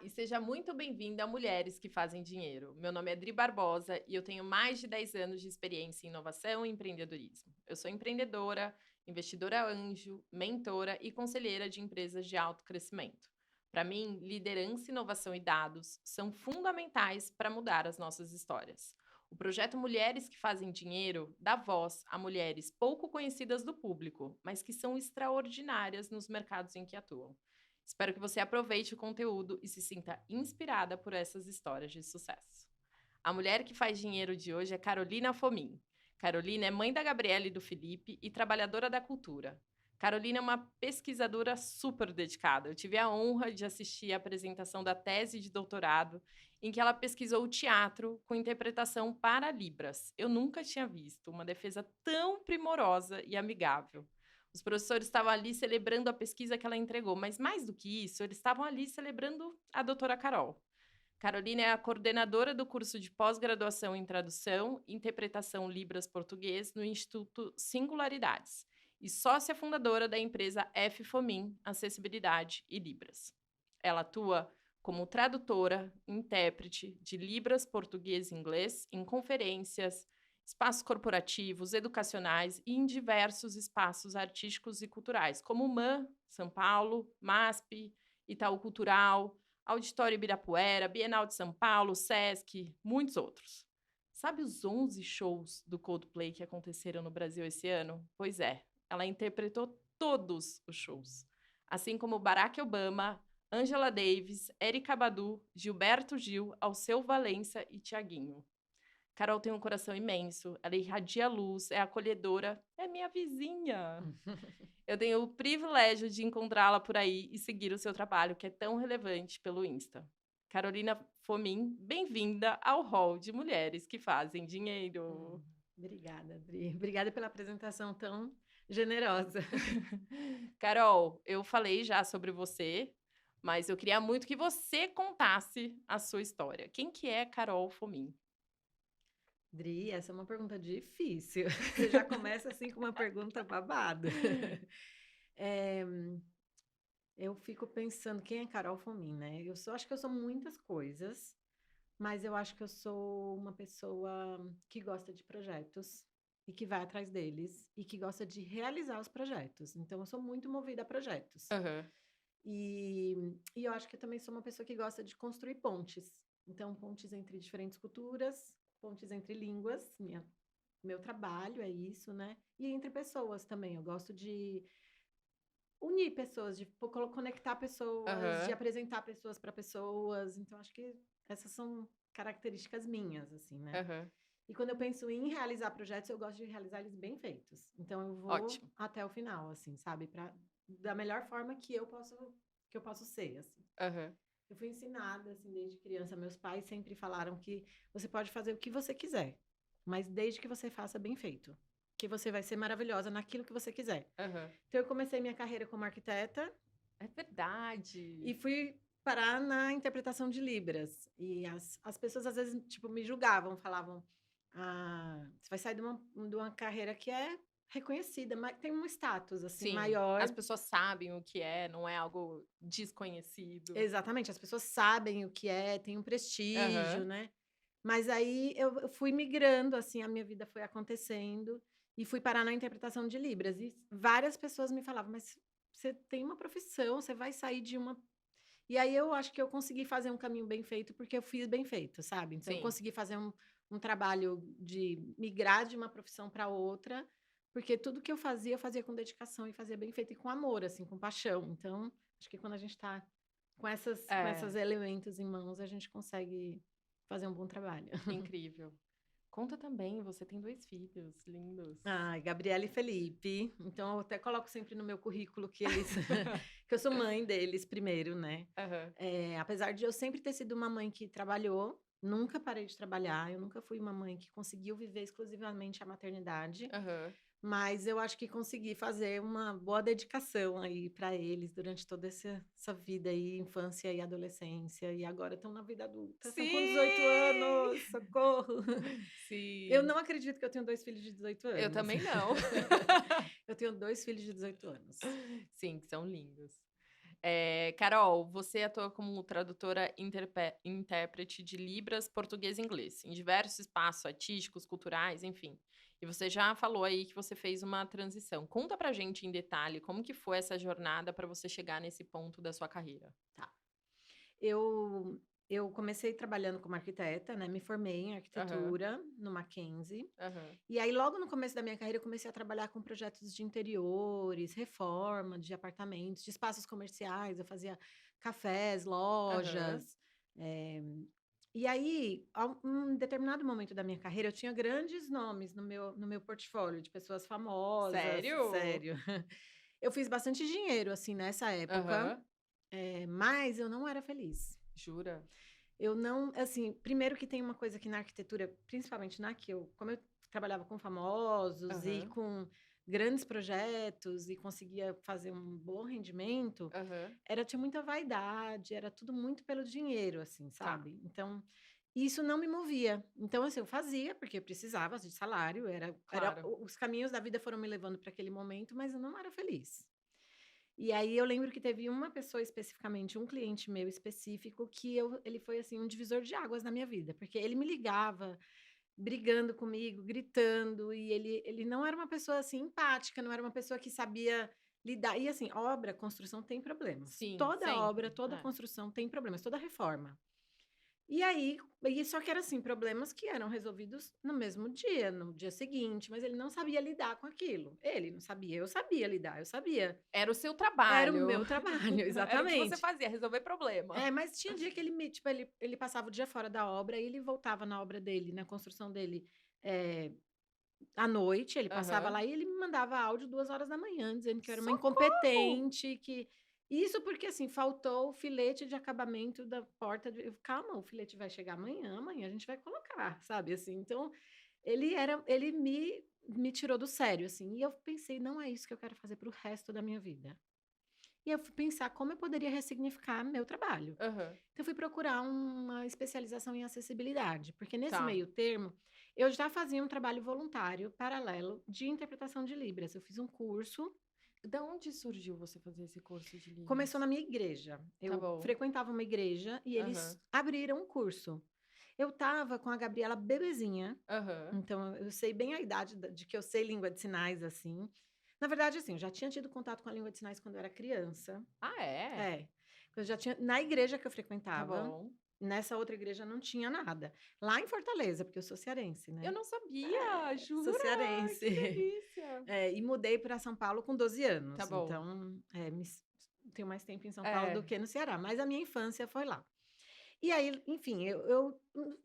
e seja muito bem-vinda a Mulheres que Fazem Dinheiro. Meu nome é Dri Barbosa e eu tenho mais de 10 anos de experiência em inovação e empreendedorismo. Eu sou empreendedora, investidora anjo, mentora e conselheira de empresas de alto crescimento. Para mim, liderança, inovação e dados são fundamentais para mudar as nossas histórias. O projeto Mulheres que Fazem Dinheiro dá voz a mulheres pouco conhecidas do público, mas que são extraordinárias nos mercados em que atuam. Espero que você aproveite o conteúdo e se sinta inspirada por essas histórias de sucesso. A mulher que faz dinheiro de hoje é Carolina Fomin. Carolina é mãe da Gabriela e do Felipe e trabalhadora da cultura. Carolina é uma pesquisadora super dedicada. Eu tive a honra de assistir a apresentação da tese de doutorado, em que ela pesquisou o teatro com interpretação para Libras. Eu nunca tinha visto uma defesa tão primorosa e amigável. Os professores estavam ali celebrando a pesquisa que ela entregou, mas mais do que isso, eles estavam ali celebrando a doutora Carol. Carolina é a coordenadora do curso de pós-graduação em tradução e interpretação Libras Português no Instituto Singularidades e sócia fundadora da empresa F Fomin, Acessibilidade e Libras. Ela atua como tradutora, intérprete de Libras Português e Inglês em conferências, espaços corporativos, educacionais e em diversos espaços artísticos e culturais, como o MAN, São Paulo, MASP, Itaú Cultural, Auditório Ibirapuera, Bienal de São Paulo, Sesc, muitos outros. Sabe os 11 shows do Coldplay que aconteceram no Brasil esse ano? Pois é, ela interpretou todos os shows. Assim como Barack Obama, Angela Davis, Erykah Badu, Gilberto Gil, Alceu Valença e Tiaguinho. Carol tem um coração imenso, ela irradia luz, é acolhedora, é minha vizinha. Eu tenho o privilégio de encontrá-la por aí e seguir o seu trabalho, que é tão relevante pelo Insta. Carolina Fomin, bem-vinda ao Hall de Mulheres que Fazem Dinheiro. Obrigada, Adri. Obrigada pela apresentação tão generosa. Carol, eu falei já sobre você, mas eu queria muito que você contasse a sua história. Quem que é Carol Fomin? Dri, essa é uma pergunta difícil. Você já começa assim com uma pergunta babado. É, eu fico pensando, quem é Carol Fomin, né? Acho que eu sou muitas coisas, mas eu acho que eu sou uma pessoa que gosta de projetos e que vai atrás deles e que gosta de realizar os projetos. Então, eu sou muito movida a projetos. Aham. E eu acho que eu também sou uma pessoa que gosta de construir pontes. Então, pontes entre diferentes culturas, pontes entre línguas, meu trabalho é isso, né? E entre pessoas também. Eu gosto de unir pessoas, de conectar pessoas, de Aham. apresentar pessoas para pessoas. Então, acho que essas são características minhas, assim, né? Aham. E quando eu penso em realizar projetos, eu gosto de realizar eles bem feitos. Então, eu vou Ótimo. até o final, assim, sabe? Da melhor forma que eu posso ser, assim. Aham. Eu fui ensinada, assim, desde criança. Meus pais sempre falaram que você pode fazer o que você quiser, mas desde que você faça bem feito, que você vai ser maravilhosa naquilo que você quiser. Aham. Então, eu comecei minha carreira como arquiteta É verdade. e fui parar na interpretação de Libras. E as pessoas, às vezes, tipo, me julgavam, falavam: você vai sair de uma carreira que é reconhecida, mas tem um status, assim, Sim, maior. as pessoas sabem o que é, não é algo desconhecido. Exatamente, as pessoas sabem o que é, tem um prestígio, Aham. né? Mas aí eu fui migrando, assim, a minha vida foi acontecendo e fui parar na interpretação de Libras. E várias pessoas me falavam, mas você tem uma profissão, você vai sair de uma. E aí eu acho que eu consegui fazer um caminho bem feito, porque eu fiz bem feito, sabe? Então eu Sim, consegui fazer um trabalho de migrar de uma profissão para outra, porque tudo que eu fazia com dedicação e fazia bem feito e com amor, assim, com paixão. Então, acho que quando a gente está com é esses elementos em mãos, a gente consegue fazer um bom trabalho. incrível. Conta também, você tem 2 filhos lindos. Ai, Gabriela e Felipe. Então, eu até coloco sempre no meu currículo que eles, que eu sou mãe deles primeiro, né? Aham. Apesar de eu sempre ter sido uma mãe que trabalhou, nunca parei de trabalhar, eu nunca fui uma mãe que conseguiu viver exclusivamente a maternidade. Aham. Mas eu acho que consegui fazer uma boa dedicação aí para eles durante toda essa vida aí, infância e adolescência, e agora estão na vida adulta, estão com 18 Sim! anos, socorro! Eu Sim. não acredito que eu tenho 2 filhos de 18 Eu anos. também não. Eu tenho 2 filhos de 18 anos. Sim, que são lindos. Carol, você atua como tradutora intérprete de Libras, português e inglês, em diversos espaços artísticos, culturais, enfim. E você já falou aí que você fez uma transição. Conta pra gente em detalhe como que foi essa jornada para você chegar nesse ponto da sua carreira. Tá. Eu eu comecei trabalhando como arquiteta, né, me formei em Aham, arquitetura no Mackenzie, aham, e aí logo no começo da minha carreira eu comecei a trabalhar com projetos de interiores, reforma de apartamentos, de espaços comerciais, eu fazia cafés, aham. lojas, eh, e aí, a um determinado momento da minha carreira, eu tinha grandes nomes no meu portfólio, de pessoas famosas, Sério? sério. Eu fiz bastante dinheiro, assim, nessa época, Aham. mas eu não era feliz. Jura? Eu não, assim, primeiro que tem uma coisa que na arquitetura, principalmente na que eu, como eu trabalhava com famosos e Aham, com grandes projetos e conseguia fazer um bom rendimento, aham. tinha muita vaidade, era tudo muito pelo dinheiro, assim, Tá, sabe? Então, isso não me movia. Então, assim, eu fazia porque eu precisava de salário, claro. os caminhos da vida foram me levando para aquele momento, mas eu não era feliz. E aí eu lembro que teve uma pessoa especificamente, um cliente meu específico, que ele foi assim um divisor de águas na minha vida, porque ele me ligava brigando comigo, gritando, e ele não era uma pessoa assim empática, não era uma pessoa que sabia lidar. E assim, obra, construção tem problemas. Sim, Toda obra, sempre. toda É. construção tem problemas, toda reforma. E aí, só que era assim, problemas que eram resolvidos no mesmo dia, no dia seguinte, mas ele não sabia lidar com aquilo. Ele não sabia, eu sabia lidar, eu sabia. Era o seu Era o trabalho. meu trabalho, Era o que você exatamente. fazia, resolver problema. Mas tinha dia que ele passava o dia fora da obra e ele voltava na obra dele, na construção dele, eh, à noite, ele passava Aham. lá e ele me mandava áudio 2 horas da manhã, dizendo que eu era uma Socorro! incompetente, que isso porque, assim, faltou o filete de acabamento da porta de calma, o filete vai chegar amanhã, amanhã a gente vai colocar, sabe, assim. Então, ele me tirou do sério, assim, e eu pensei: "Não é isso que eu quero fazer para o resto da minha vida". E eu fui pensar como eu poderia ressignificar meu trabalho. Aham. Então, eu fui procurar uma especialização em acessibilidade, porque nesse Tá. meio termo, eu já fazia um trabalho voluntário paralelo de interpretação de Libras. Eu fiz um curso, Da onde surgiu você fazer esse curso de começou Libras? na minha igreja. Tá Eu bom. frequentava uma igreja e eles Aham. abriram um curso. Eu estava com a Gabriela bebezinha, Aham. então eu sei bem a idade de que eu sei língua de sinais, assim. Na verdade, assim, eu já tinha tido contato com a língua de sinais quando eu era criança. Ah, é? É. Eu já tinha na igreja que eu Tá frequentava, bom. nessa outra igreja não tinha nada. Lá em Fortaleza, porque eu sou cearense, Eu né. não sabia, Sou jura? cearense. Que delícia. E mudei para São Paulo com 12 Tá anos, bom. então, tenho mais tempo em São Paulo do É. que no Ceará, mas a minha infância foi lá. E aí, enfim,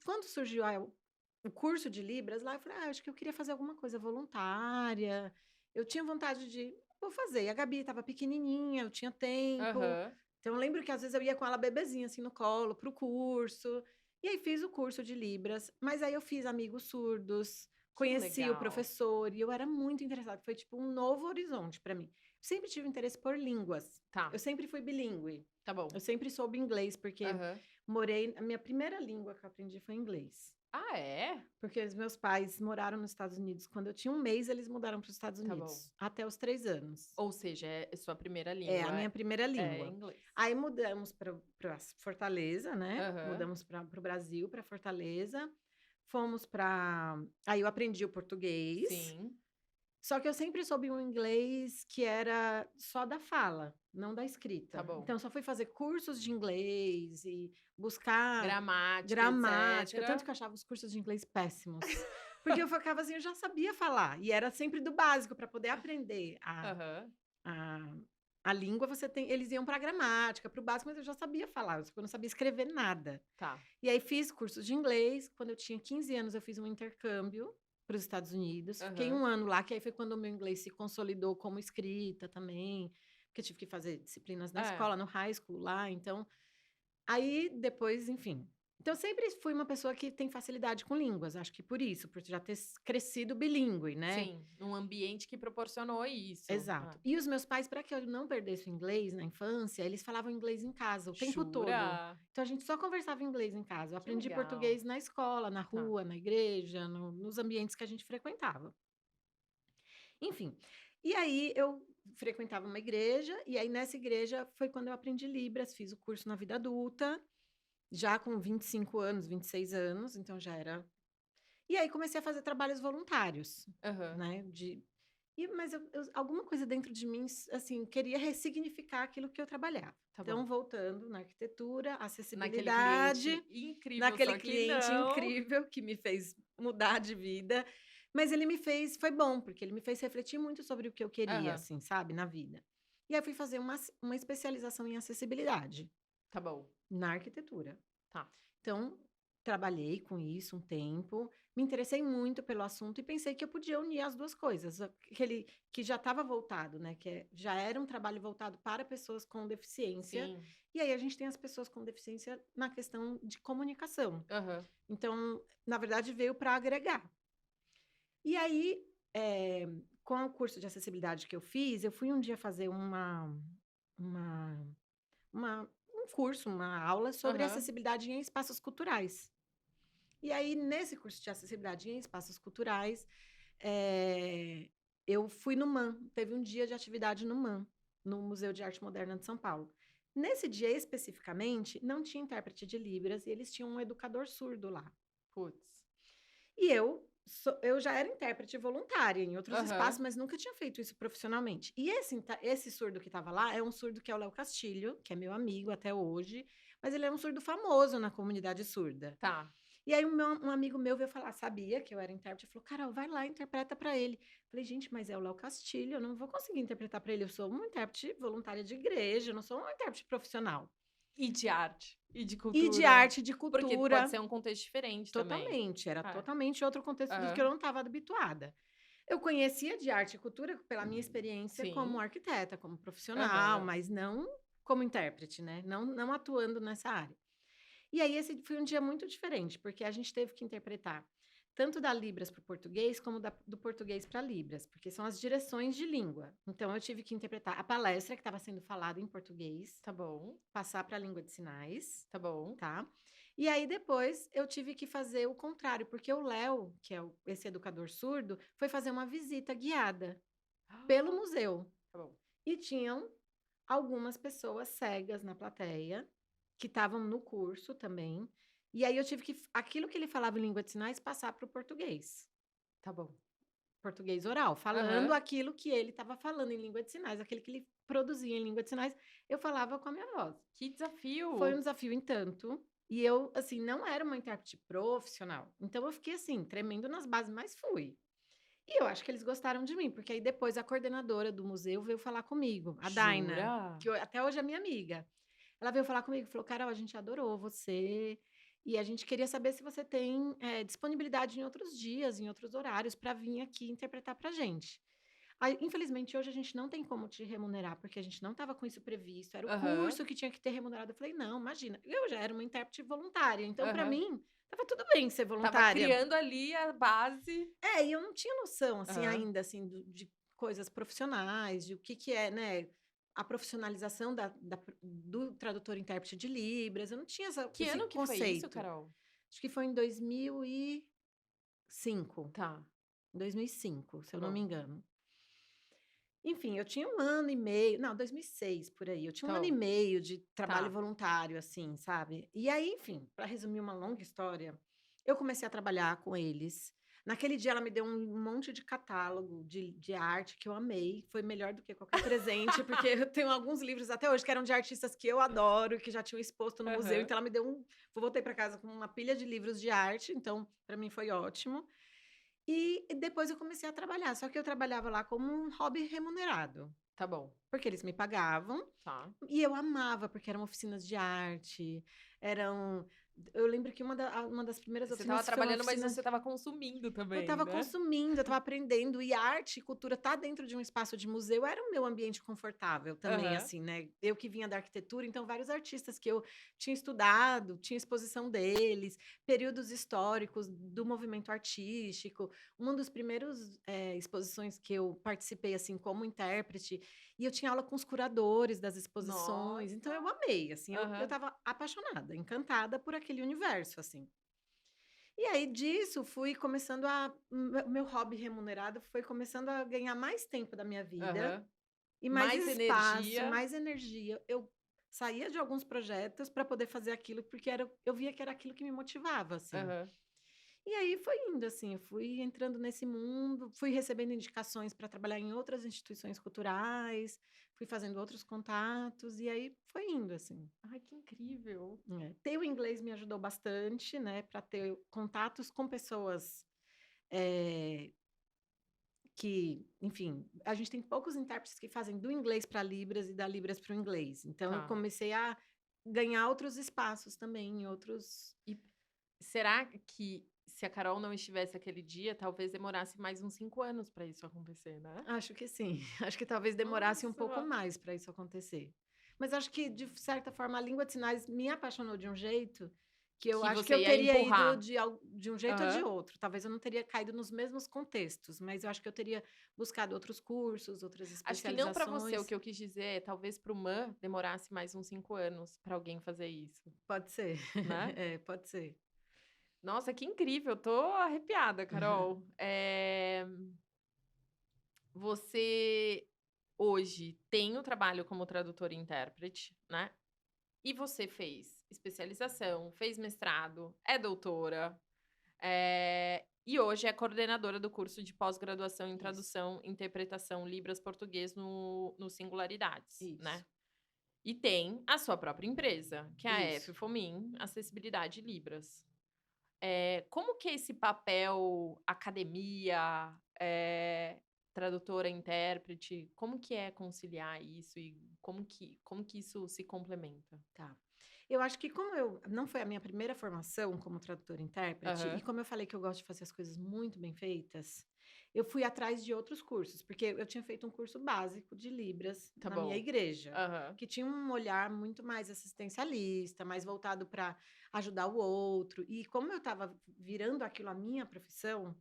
quando surgiu o curso de Libras lá, eu falei: "Ah, acho que eu queria fazer alguma coisa voluntária". Eu tinha vontade de vou fazer. E a Gabi estava pequenininha, eu tinha tempo. Aham. Então eu lembro que às vezes eu ia com ela bebezinha, assim, no colo, para o curso. E aí fiz o curso de Libras, mas aí eu fiz amigos surdos, Que conheci o legal. professor e eu era muito interessada, foi tipo um novo horizonte para mim. Sempre tive interesse por línguas. Tá, Eu sempre fui bilíngue. tá bom. Eu sempre soube inglês, porque Aham. a minha primeira língua que eu aprendi foi inglês. Ah, é? Porque os meus pais moraram nos Estados Unidos. Quando eu tinha 1 mês, eles mudaram para os Estados Tá bom. Unidos, até os 3 anos. Ou seja, sua primeira É, a língua minha primeira é língua. inglês. Aí mudamos para Fortaleza, né, Aham. mudamos para o Brasil, para Fortaleza, fomos para aí eu aprendi o português, Sim, só que eu sempre soube um inglês que era só da fala, não da tá escrita. bom. Então eu só fui fazer cursos de inglês e buscar Gramática, gramática, tanto etcétera. que eu achava os cursos de inglês péssimos, porque eu ficava assim, eu já sabia falar, e era sempre do básico para poder aprender Aham. a a língua. Eles iam para gramática, para o básico, mas eu já sabia falar, só que eu não sabia escrever nada. Tá. E aí fiz cursos de inglês, quando eu tinha 15 anos eu fiz um intercâmbio para os Estados Unidos, fiquei Aham. 1 ano lá, que aí foi quando o meu inglês se consolidou como escrita também, porque eu tive que fazer disciplinas na É. escola, no high school lá, então aí depois, enfim. Então eu sempre fui uma pessoa que tem facilidade com línguas, acho que por isso, por já ter crescido bilíngue, né. Sim, um ambiente que proporcionou isso. Exato. E os meus pais, para que eu não perdesse o inglês na infância, eles falavam inglês em casa o tempo todo. Jura? Então a gente só conversava inglês em casa. Eu Que aprendi legal. português na escola, na Tá. rua, na igreja, nos ambientes que a gente frequentava. Enfim, E aí eu frequentava uma igreja, e aí nessa igreja foi quando eu aprendi Libras, fiz o curso na vida adulta, já com 25 anos, 26 anos, então já era. E aí comecei a fazer trabalhos voluntários, Aham. né? Mas alguma coisa dentro de mim, assim, queria ressignificar aquilo que eu trabalhava. Tá Então, bom. voltando na arquitetura, Naquele acessibilidade, cliente incrível, naquele só que cliente não. incrível que me fez mudar de vida. Mas ele me fez, foi bom, porque ele me fez refletir muito sobre o que eu queria, Aham. assim, sabe, na vida. E aí fui fazer uma especialização em acessibilidade Tá bom. na arquitetura. Tá. Então, trabalhei com isso um tempo, me interessei muito pelo assunto e pensei que eu podia unir as duas coisas, aquele que já estava voltado, né, já era um trabalho voltado para pessoas com deficiência, Sim. e aí a gente tem as pessoas com deficiência na questão de comunicação. Aham. Então, na verdade, veio para agregar. E aí, com o curso de acessibilidade que eu fiz, eu fui um dia fazer uma, um curso, uma aula sobre Aham. acessibilidade em espaços culturais. E aí, nesse curso de acessibilidade em espaços culturais, eu fui no MAM. Teve um dia de atividade no MAM, no Museu de Arte Moderna de São Paulo. Nesse dia especificamente, não tinha intérprete de Libras e eles tinham um educador surdo lá. Putz. E eu já era intérprete voluntária em outros espaços, Aham. mas nunca tinha feito isso profissionalmente. E esse surdo que estava lá é um surdo que é o Léo Castilho, que é meu amigo até hoje, mas ele é um surdo famoso na comunidade surda. Tá. E aí um amigo meu veio falar, sabia que eu era intérprete, falou, Carol, vai lá, interpreta para ele. Falei, gente, mas é o Léo Castilho, eu não vou conseguir interpretar para ele, eu sou uma intérprete voluntária de igreja, eu não sou uma intérprete profissional. E de arte, e de E de cultura. arte, de Porque pode cultura, ser um contexto diferente também. totalmente, era É. totalmente outro contexto do que eu Aham. não estava habituada. Eu conhecia de arte e cultura pela minha experiência como Sim. arquiteta, como profissional, Aham. mas não como intérprete, né? Não atuando nessa área. E aí esse foi um dia muito diferente, porque a gente teve que interpretar tanto da Libras para o português, como do português para Libras, porque são as direções de língua. Então eu tive que interpretar a palestra que estava sendo falada em português, Tá bom. passar para a língua de sinais, Tá bom. tá? E aí depois eu tive que fazer o contrário, porque o Léo, que é esse educador surdo, foi fazer uma visita guiada pelo museu. Tá bom. E tinham algumas pessoas cegas na plateia, que estavam no curso também. E aí eu tive que, aquilo que ele falava em língua de sinais, passar para o português. Tá bom. Português oral, falando Aham. aquilo que ele estava falando em língua de sinais, aquele que ele produzia em língua de sinais, eu falava com a minha voz. Que Foi um desafio! desafio em tanto. E eu, assim, não era uma intérprete profissional. Então eu fiquei, assim, tremendo nas bases, mas fui. E eu acho que eles gostaram de mim, porque aí depois a coordenadora do museu veio falar comigo, a Daina, Jura? até hoje é minha amiga. Ela veio falar comigo e falou: Carol, a gente adorou você. E a gente queria saber se você tem disponibilidade em outros dias, em outros horários, para vir aqui interpretar para gente. Aí, infelizmente, hoje a gente não tem como te remunerar, porque a gente não estava com isso previsto. Era o Aham. curso que tinha que ter remunerado. Eu falei: não, imagina. Eu já era uma intérprete voluntária, então para Aham. mim estava tudo bem ser Tava voluntária. criando ali a base. E eu não tinha noção, assim, Aham. ainda, assim, de coisas profissionais, de o que é, né, a profissionalização do tradutor-intérprete de Libras, eu não tinha Que esse ano que foi isso, conceito. Carol? Acho que foi em 2005, Tá. 2005, se Tá eu não me bom. engano. Enfim, eu tinha 1 ano e meio, não, 2006, por aí, eu tinha Tá um ano e bom. meio de trabalho Tá. voluntário, assim, sabe. E aí, enfim, para resumir uma longa história, eu comecei a trabalhar com eles. Naquele dia ela me deu um monte de catálogo de arte que eu amei, foi melhor do que qualquer presente, porque eu tenho alguns livros até hoje que eram de artistas que eu adoro, que já tinham exposto no museu, Aham. então ela me deu voltei para casa com uma pilha de livros de arte, então para mim foi ótimo. E depois eu comecei a trabalhar, só que eu trabalhava lá como um hobby remunerado, Tá bom. porque eles me pagavam, Tá. e eu amava, porque eram oficinas de arte, eram eu lembro que uma das primeiras Você estava oficinas foi uma trabalhando, mas oficina. você estava consumindo Eu também, estava né? consumindo, eu estava aprendendo, e arte e cultura tá dentro de um espaço de museu, era o meu ambiente confortável também, Aham. assim, né. Eu que vinha da arquitetura, então vários artistas que eu tinha estudado, tinha exposição deles, períodos históricos do movimento artístico. Um dos primeiros, exposições que eu participei, assim, como intérprete, e eu tinha aula com os curadores das exposições, então eu Nossa! amei, assim, eu Aham. estava apaixonada, encantada por aquele universo, assim. E aí disso fui começando meu hobby remunerado foi começando a ganhar mais tempo da minha vida Aham. e mais Mais espaço, energia. mais energia. Eu saía de alguns projetos para poder fazer aquilo, porque eu via que era aquilo que me motivava, assim. Aham. E aí foi indo, assim, eu fui entrando nesse mundo, fui recebendo indicações para trabalhar em outras instituições culturais, fui fazendo outros contatos, e aí foi indo, assim. Ai, que incrível. É. Ter o inglês me ajudou bastante, né, para ter contatos com pessoas eh, que, enfim, a gente tem poucos intérpretes que fazem do inglês para Libras e da Libras para o inglês. Então, eu Tá. comecei a ganhar outros espaços também, em outros. E será que se a Carol não estivesse aquele dia, talvez demorasse mais uns 5 anos para isso acontecer, né? Acho que sim. Acho que talvez demorasse um pouco Nossa! mais para isso acontecer. Mas acho que, de certa forma, a língua de sinais me apaixonou de um jeito que eu Que acho que você eu ia teria ido empurrar. de um jeito ou de Aham. outro. Talvez eu não teria caído nos mesmos contextos, mas eu acho que eu teria buscado outros cursos, outras Acho que não para você, o especializações. que eu quis dizer é talvez para o MAN demorasse mais uns 5 anos para alguém fazer isso, Pode ser. né? É, pode ser. Nossa, que incrível, tô arrepiada, Carol. Você hoje tem o trabalho como tradutor e intérprete, né? E você fez especialização, fez mestrado, é doutora, e hoje é coordenadora do curso de pós-graduação em Isso, tradução, interpretação Libras-Português no Singularidades, isso, né? E tem a sua própria empresa, que é a isso. F Fomin Acessibilidade Libras. Como que é esse papel academia, tradutora, intérprete, como que é conciliar isso e como que isso se complementa? Tá. Eu acho que como eu não foi a minha primeira formação como tradutora e intérprete, e Aham, como eu falei que eu gosto de fazer as coisas muito bem feitas, eu fui atrás de outros cursos, porque eu tinha feito um curso básico de Libras tá na minha bom. igreja, Aham. que tinha um olhar muito mais assistencialista, mais voltado para ajudar o outro. E como eu estava virando aquilo a minha profissão,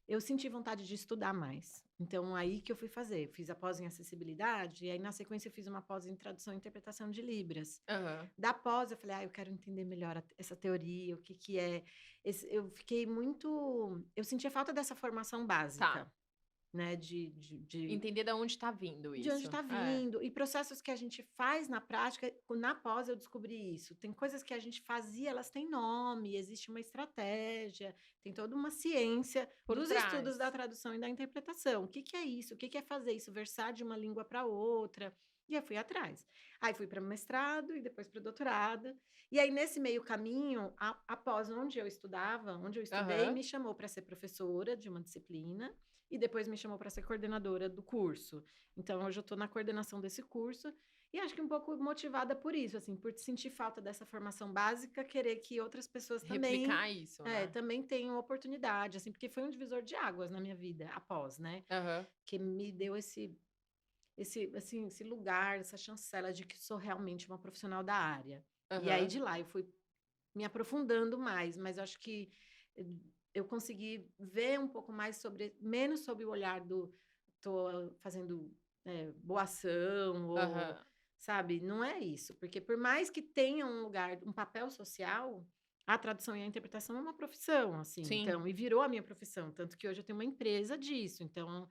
eu senti vontade de estudar mais. Então, aí que eu fui fazer. Eu fiz a pós em acessibilidade, e aí, na sequência, eu fiz uma pós em tradução e interpretação de Libras. Aham. Da pós, eu falei, eu quero entender melhor essa teoria, o que que é. Eu fiquei muito. Eu sentia falta dessa formação Tá. básica, né? De Entender da onde tá vindo de onde isso. está É. vindo, e processos que a gente faz na prática, na pós eu descobri isso. Tem coisas que a gente fazia, elas têm nome, existe uma estratégia, tem toda uma ciência Por dos estudos trás. da tradução e da interpretação. O que que é isso? O que que é fazer isso? Versar de uma língua para outra. E eu fui atrás. Aí fui para mestrado e depois para doutorado. E aí, nesse meio caminho, a pós onde eu estudava, onde eu estudei, Aham. me chamou para ser professora de uma disciplina e depois me chamou para ser coordenadora do curso. Então, hoje eu estou na coordenação desse curso e acho que um pouco motivada por isso, assim, por sentir falta dessa formação básica, querer que outras pessoas Replicar isso, né. também tenham oportunidade, assim, porque foi um divisor de águas na minha vida, após, né? Aham. Que me deu assim, esse lugar, essa chancela de que sou realmente uma profissional da área. E aí, Aham. de lá, eu fui me aprofundando mais, mas eu acho que eh, eu consegui ver um pouco mais menos sob o olhar do tô fazendo boa ação ou, Aham. sabe? Não é isso, porque por mais que tenha um lugar, um papel social, a tradução e a interpretação é uma profissão, assim, Sim, então, e virou a minha profissão, tanto que hoje eu tenho uma empresa disso, então,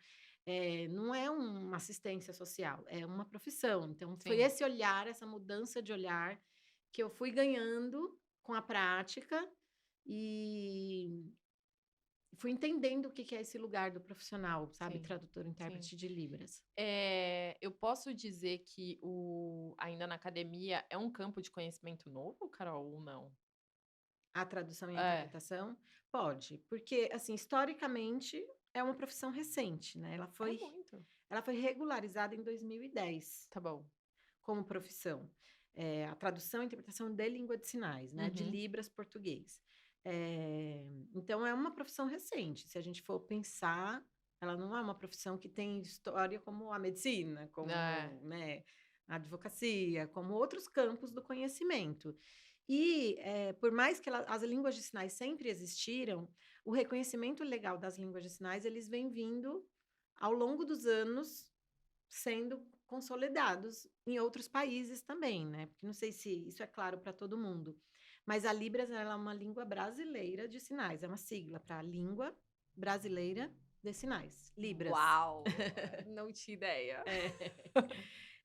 não é uma assistência social, é uma profissão. Então, foi sim. esse olhar, essa mudança de olhar que eu fui ganhando com a prática e fui entendendo o que que é esse lugar do profissional, sabe, Sim, tradutor, sim. intérprete de Libras. Eu posso dizer que ainda na academia é um campo de conhecimento novo, Carol, ou não? A tradução e a É. interpretação? Pode, porque, assim, historicamente é uma profissão recente, né, É muito. ela foi regularizada em 2010 Tá bom. como profissão. A tradução e interpretação de língua de sinais, né, de Uhum. Libras português. Então é uma profissão recente, se a gente for pensar, ela não é uma profissão que tem história como a medicina, É. como, né, a advocacia, como outros campos do conhecimento. E, por mais que as línguas de sinais sempre existiram, o reconhecimento legal das línguas de sinais, eles vêm vindo ao longo dos anos sendo consolidados em outros países também, né? Porque não sei se isso é claro para todo mundo, Mas a Libras, ela é uma língua brasileira de sinais. É uma sigla para Língua Brasileira de Sinais. Libras. Uau! Não tinha ideia.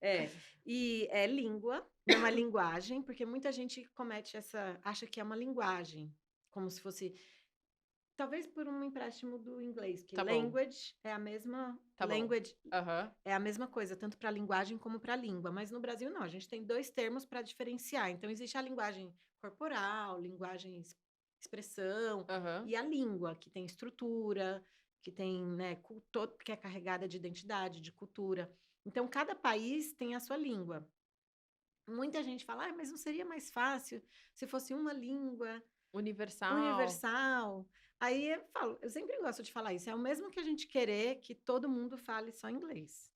É. E é língua, não é uma linguagem, porque muita gente acha que é uma linguagem, como se fosse, talvez por um empréstimo do inglês, que Tá bom. language é a mesma, Tá bom. language Aham. é a mesma coisa, tanto para linguagem como para língua, mas no Brasil não, a gente tem 2 termos para diferenciar. Então existe a linguagem corporal, linguagem expressão, Aham. e a língua, que tem estrutura, que tem, né, que é carregada de identidade, de cultura. Então cada país tem a sua língua. Muita gente fala: mas não seria mais fácil se fosse uma língua Universal. universal?" Aí eu falo, eu sempre gosto de falar isso, é o mesmo que a gente querer que todo mundo fale só inglês.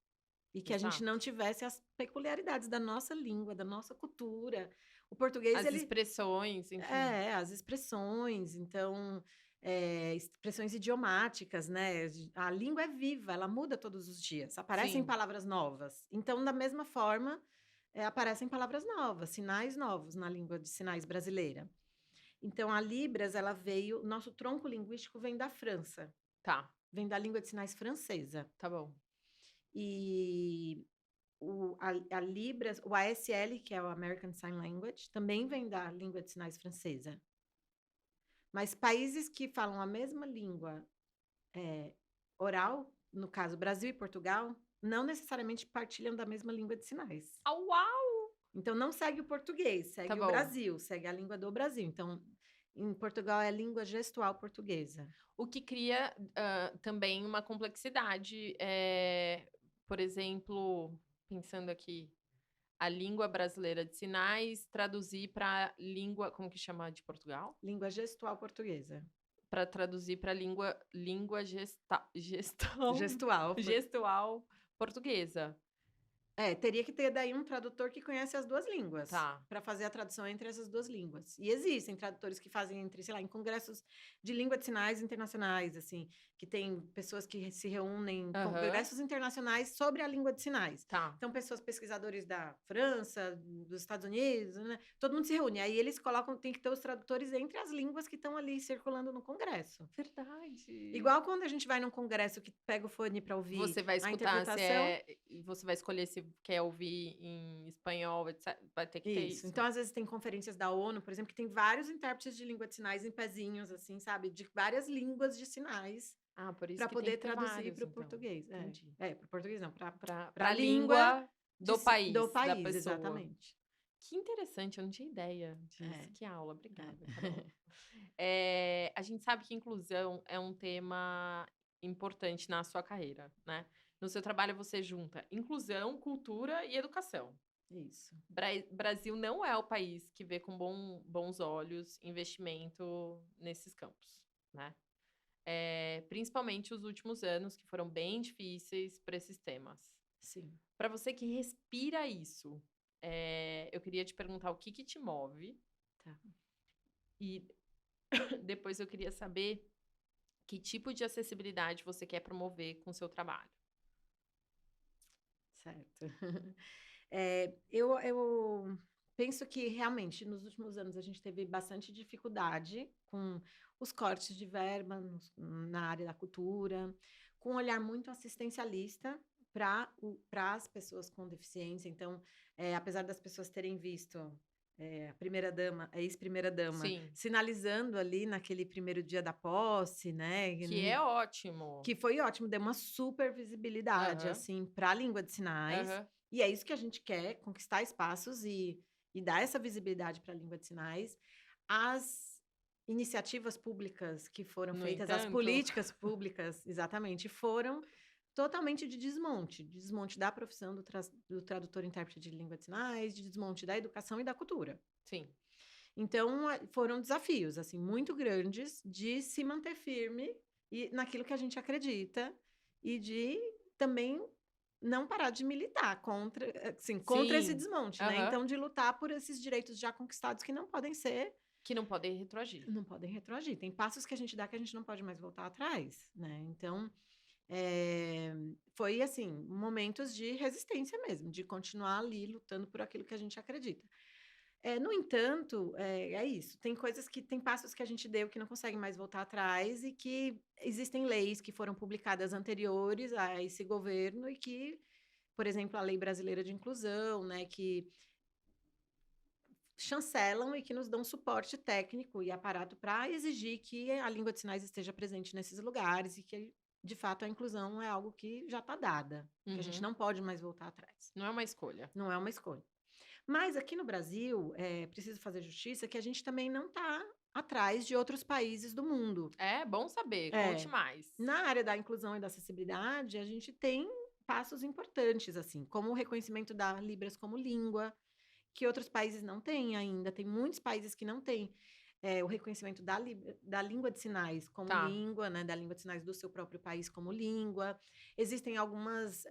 E que a gente Exato. não tivesse as peculiaridades da nossa língua, da nossa cultura. O português, As expressões, enfim. as expressões, então, expressões idiomáticas, né? A língua é viva, ela muda todos os dias, aparecem Sim. palavras novas. Então, da mesma forma, aparecem palavras novas, sinais novos na língua de sinais brasileira. Então, a Libras, ela veio, nosso tronco linguístico vem da França, Tá. vem da língua de sinais francesa. Tá bom. E a Libras, o ASL, que é o American Sign Language, também vem da língua de sinais francesa. Mas países que falam a mesma língua oral, no caso Brasil e Portugal, não necessariamente partilham da mesma língua de sinais. Uau! Então não segue o português, segue o bom. Brasil, segue a língua do Brasil. Então, em Portugal é a língua gestual portuguesa. O que cria também uma complexidade. Por exemplo, pensando aqui, a língua brasileira de sinais, traduzir para língua, como que chama de Portugal? Língua gestual portuguesa. Para traduzir para língua gestão, Gestual. gestual portuguesa. Teria que ter daí um tradutor que conhece as 2 línguas, Tá. para fazer a tradução entre essas 2 línguas. E existem tradutores que fazem entre, sei lá, em congressos de língua de sinais internacionais, assim, que tem pessoas que se reúnem, congressos internacionais sobre a língua de sinais. Tá. Então, pesquisadores da França, dos Estados Unidos, né? Todo mundo se reúne. Aí eles colocam, tem que ter os tradutores entre as línguas que estão ali circulando no congresso. Verdade. Igual quando a gente vai num congresso que pega o fone para ouvir Você vai a escutar interpretação. você vai escolher se quer ouvir em espanhol, etc. Vai ter que ter isso. Então, às vezes, tem conferências da ONU, por exemplo, que tem vários intérpretes de língua de sinais em pezinhos, assim, sabe? De várias línguas de sinais, Por isso para que tem poder que ter traduzir vários, para o então. português. Entendi. Para o português não, para Pra a língua do país, do da país, pessoa. exatamente. Que interessante, eu não tinha ideia disso. Que aula, obrigada, Carol. A gente sabe que inclusão é um tema importante na sua carreira, né? No seu trabalho você junta inclusão, cultura e educação. Isso. Brasil não é o país que vê com bons olhos investimento nesses campos, né? Principalmente os últimos anos, que foram bem difíceis para esses temas. Sim. Para você que respira isso, eu queria te perguntar o que te move. Tá. E depois eu queria saber que tipo de acessibilidade você quer promover com o seu trabalho. Certo. Eu penso que realmente nos últimos anos a gente teve bastante dificuldade com os cortes de verba na área da cultura, com um olhar muito assistencialista para as pessoas com deficiência. Então, apesar das pessoas terem visto a ex-primeira-dama, Sim. sinalizando ali naquele primeiro dia da posse, né? Que é ótimo. Que foi ótimo, deu uma super visibilidade, assim, para a língua de sinais. E é isso que a gente quer, conquistar espaços e dar essa visibilidade para a língua de sinais. As iniciativas públicas que foram feitas, as políticas públicas, exatamente, foram totalmente de desmonte da profissão do tradutor-intérprete de língua de sinais, de desmonte da educação e da cultura. Sim. Então, foram desafios, assim, muito grandes de se manter firme e naquilo que a gente acredita e de também não parar de militar contra esse desmonte, né? Então, de lutar por esses direitos já conquistados que não podem ser... Que não podem retroagir. Não podem retroagir. Tem passos que a gente dá que a gente não pode mais voltar atrás, né? Então, foi, assim, momentos de resistência mesmo, de continuar ali lutando por aquilo que a gente acredita. No entanto, é isso. Tem passos que a gente deu que não consegue mais voltar atrás e que existem leis que foram publicadas anteriores a esse governo e que, por exemplo, a Lei Brasileira de Inclusão, né, que chancelam e que nos dão suporte técnico e aparato para exigir que a língua de sinais esteja presente nesses lugares e que, de fato, a inclusão é algo que já está dada, que a gente Uhum. não pode mais voltar atrás. Não é uma escolha. Não é uma escolha. Mas aqui no Brasil, preciso fazer justiça que a gente também não está atrás de outros países do mundo. É bom saber, conte É, mais. na área da inclusão e da acessibilidade, a gente tem passos importantes, assim, como o reconhecimento da Libras como língua, que outros países não têm ainda. Tem muitos países que não têm o reconhecimento da língua de sinais como Tá. língua, né, da língua de sinais do seu próprio país como língua. Existem algumas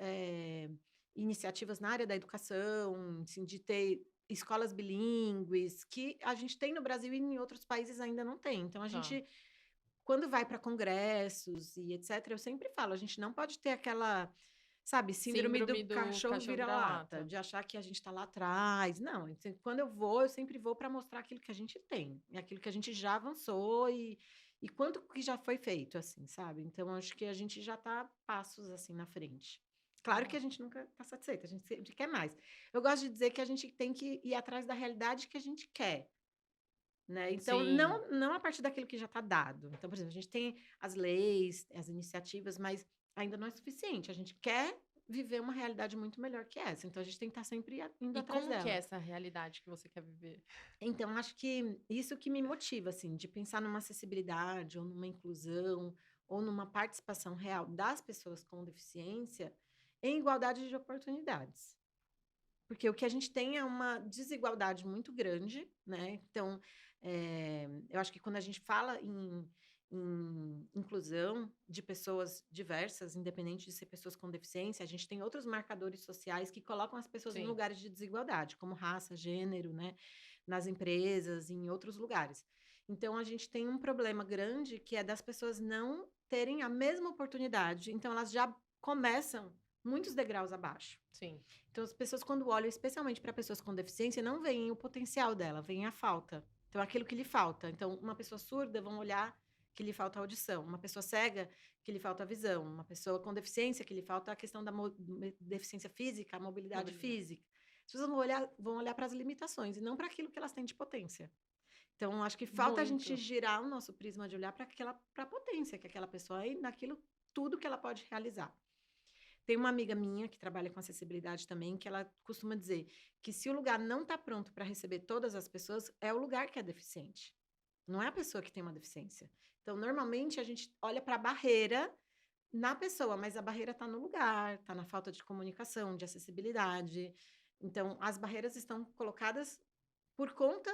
iniciativas na área da educação, assim, de ter escolas bilíngues, que a gente tem no Brasil e em outros países ainda não tem. Então, a Tá. gente, quando vai para congressos e etc., eu sempre falo, a gente não pode ter aquela, sabe, síndrome do Síndrome do cachorro cachorro vira-lata, vira-lata. de achar que a gente está lá atrás. Não, quando eu sempre vou para mostrar aquilo que a gente tem, e aquilo que a gente já avançou e quanto que já foi feito, assim, sabe? Então, acho que a gente já está passos, assim, na frente. Claro que a gente nunca está satisfeita, a gente sempre quer mais. Eu gosto de dizer que a gente tem que ir atrás da realidade que a gente quer. Né? Então, Sim. não a partir daquilo que já está dado. Então, por exemplo, a gente tem as leis, as iniciativas, mas ainda não é suficiente. A gente quer viver uma realidade muito melhor que essa. Então, a gente tem que estar sempre indo E atrás como que é dela. essa realidade que você quer viver? Então, acho que isso que me motiva, assim, de pensar numa acessibilidade, ou numa inclusão, ou numa participação real das pessoas com deficiência em igualdade de oportunidades. Porque o que a gente tem é uma desigualdade muito grande, né? Então, eu acho que quando a gente fala em inclusão de pessoas diversas, independente de ser pessoas com deficiência, a gente tem outros marcadores sociais que colocam as pessoas em Sim. lugares de desigualdade, como raça, gênero, né? Nas empresas, em outros lugares. Então, a gente tem um problema grande que é das pessoas não terem a mesma oportunidade. Então, elas já começam muitos degraus abaixo. Sim. Então, as pessoas, quando olham, especialmente para pessoas com deficiência, não veem o potencial dela, veem a falta. Então, aquilo que lhe falta. Então, uma pessoa surda vão olhar que lhe falta audição, uma pessoa cega que lhe falta visão, uma pessoa com deficiência que lhe falta a questão da deficiência física, a mobilidade Mobilidade. física. As pessoas vão olhar para as limitações e não para aquilo que elas têm de potência. Então, acho que falta a gente Muito. girar o nosso prisma de olhar para a potência que aquela pessoa é, naquilo tudo que ela pode realizar. Tem uma amiga minha que trabalha com acessibilidade também, que ela costuma dizer que se o lugar não está pronto para receber todas as pessoas, é o lugar que é deficiente. Não é a pessoa que tem uma deficiência. Então, normalmente, a gente olha para a barreira na pessoa, mas a barreira está no lugar, está na falta de comunicação, de acessibilidade. Então, as barreiras estão colocadas por conta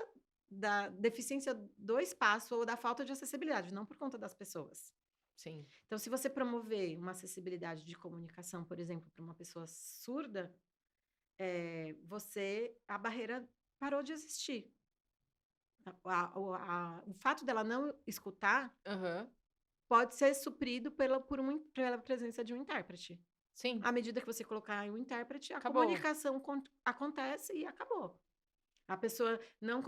da deficiência do espaço ou da falta de acessibilidade, não por conta das pessoas. Sim. Então, se você promover uma acessibilidade de comunicação, por exemplo, para uma pessoa surda, a barreira parou de existir. O fato dela não escutar Aham. pode ser suprido pela presença de um intérprete. Sim. À medida que você colocar aí um intérprete, a Acabou. comunicação acontece e acabou. A pessoa não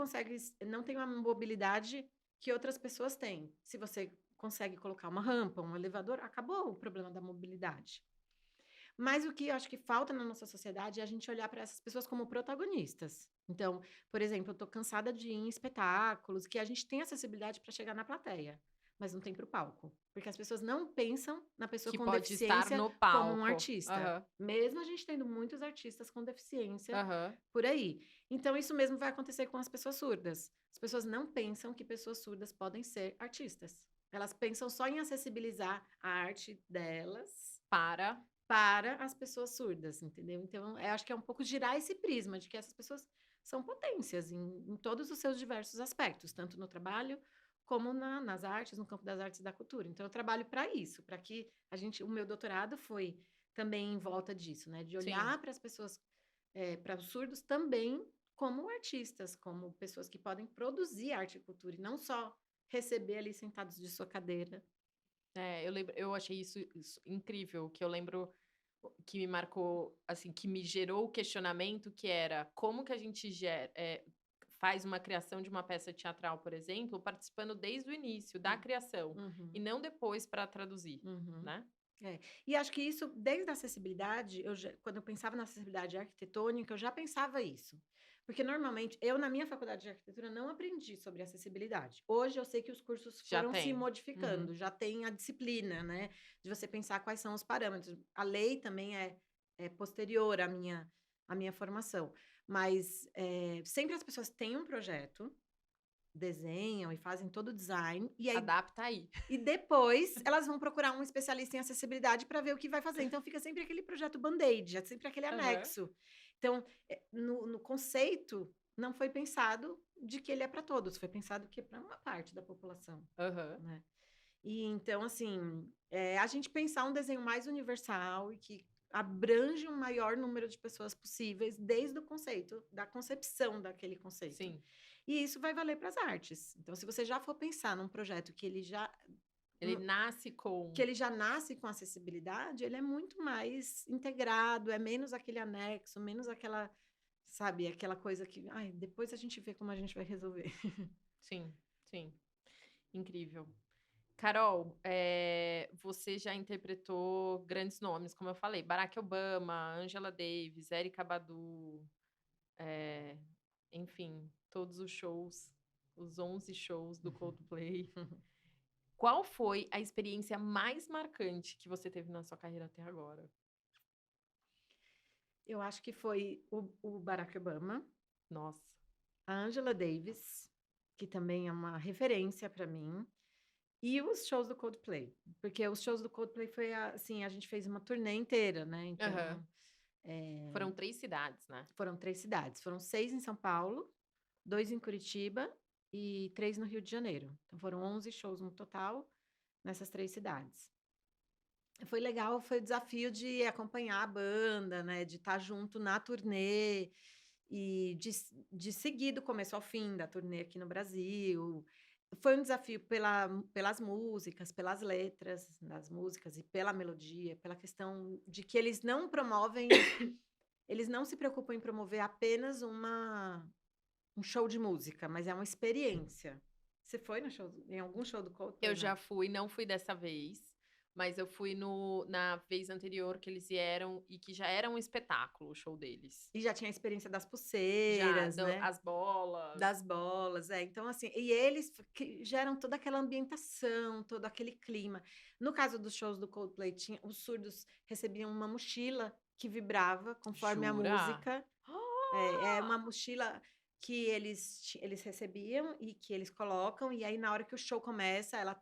tem uma mobilidade que outras pessoas têm. Se você consegue colocar uma rampa, um elevador, acabou o problema da mobilidade. Mas o que eu acho que falta na nossa sociedade é a gente olhar para essas pessoas como protagonistas. Então, por exemplo, eu estou cansada de ir em espetáculos que a gente tem acessibilidade para chegar na plateia, mas não tem para o palco. Porque as pessoas não pensam na pessoa Que com pode estar deficiência no como um palco. artista. Aham. Mesmo a gente tendo muitos artistas com deficiência Aham. por aí. Então, isso mesmo vai acontecer com as pessoas surdas. As pessoas não pensam que pessoas surdas podem ser artistas. Elas pensam só em acessibilizar a arte delas Para. para as pessoas surdas, entendeu? Então, eu acho que é um pouco girar esse prisma de que essas pessoas são potências em todos os seus diversos aspectos, tanto no trabalho como nas artes, no campo das artes e da cultura. Então, eu trabalho para isso, para que o meu doutorado foi também em volta disso, né? De Sim. olhar para as pessoas, para os surdos também como artistas, como pessoas que podem produzir arte e cultura, e não só receber ali sentados de sua cadeira. Eu achei isso incrível, que eu lembro que me marcou, assim, que me gerou o questionamento que era como que a gente faz uma criação de uma peça teatral, por exemplo, participando desde o início da criação, e não depois para traduzir, né? E acho que isso, desde a acessibilidade, quando eu pensava na acessibilidade arquitetônica, eu já pensava isso. Porque, normalmente, eu, na minha faculdade de arquitetura, não aprendi sobre acessibilidade. Hoje, eu sei que os cursos Já foram se tem. modificando, já tem a disciplina, né? De você pensar quais são os parâmetros. A lei também é posterior à minha formação. Mas sempre as pessoas têm um projeto, desenham e fazem todo o design, e aí Adapta aí. e depois elas vão procurar um especialista em acessibilidade para ver o que vai fazer. Então fica sempre aquele projeto band-aid, é sempre aquele anexo. Então, no conceito, não foi pensado de que ele é para todos, foi pensado que é para uma parte da população, né? E então, assim, a gente pensar um desenho mais universal e que abrange um maior número de pessoas possíveis desde o conceito, da concepção daquele conceito. Sim. E isso vai valer para as artes. Então, se você já for pensar num projeto que ele já nasce com acessibilidade, ele é muito mais integrado, é menos aquele anexo, menos aquela, sabe, aquela coisa que, depois a gente vê como a gente vai resolver. Sim, sim. Incrível. Carol, você já interpretou grandes nomes, como eu falei, Barack Obama, Angela Davis, Erykah Badu, enfim, todos os shows, os 11 shows do Coldplay. Qual foi a experiência mais marcante que você teve na sua carreira até agora? Eu acho que foi o Barack Obama, Nossa. a Angela Davis, que também é uma referência para mim, e os shows do Coldplay. Porque os shows do Coldplay foi assim, a gente fez uma turnê inteira, né? Então, Foram 3 cidades, né? foram 3 cidades. Foram 6 em São Paulo, 2 em Curitiba e 3 no Rio de Janeiro. Então, foram 11 shows no total nessas 3 cidades. Foi legal, foi o desafio de acompanhar a banda, né? De estar junto na turnê e de seguir do começo ao fim da turnê aqui no Brasil. Foi um desafio pelas músicas, pelas letras das músicas e pela melodia, pela questão de que eles não promovem, eles não se preocupam em promover apenas um show de música, mas é uma experiência. Você foi em algum show do Coldplay? Eu já fui, não fui dessa vez, mas eu fui na vez anterior que eles vieram e que já era um espetáculo o show deles. E já tinha a experiência das pulseiras, né? As bolas. Das bolas, Então, assim, e eles que geram toda aquela ambientação, todo aquele clima. No caso dos shows do Coldplay, os surdos recebiam uma mochila que vibrava conforme a música. É uma mochila que eles recebiam e que eles colocam, e aí na hora que o show começa, ela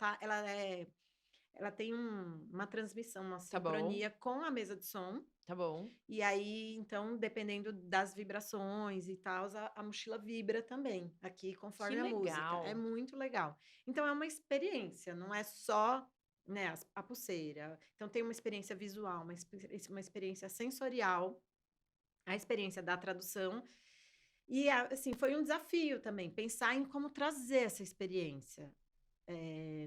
tem uma transmissão, uma sincronia com a mesa de som. Tá bom. E aí, então, dependendo das vibrações e tal, a mochila vibra também, aqui, conforme a música. É muito legal. Então, é uma experiência, não é só, né, a pulseira. Então, tem uma experiência visual, uma experiência sensorial, a experiência da tradução. E, assim, foi um desafio também, pensar em como trazer essa experiência.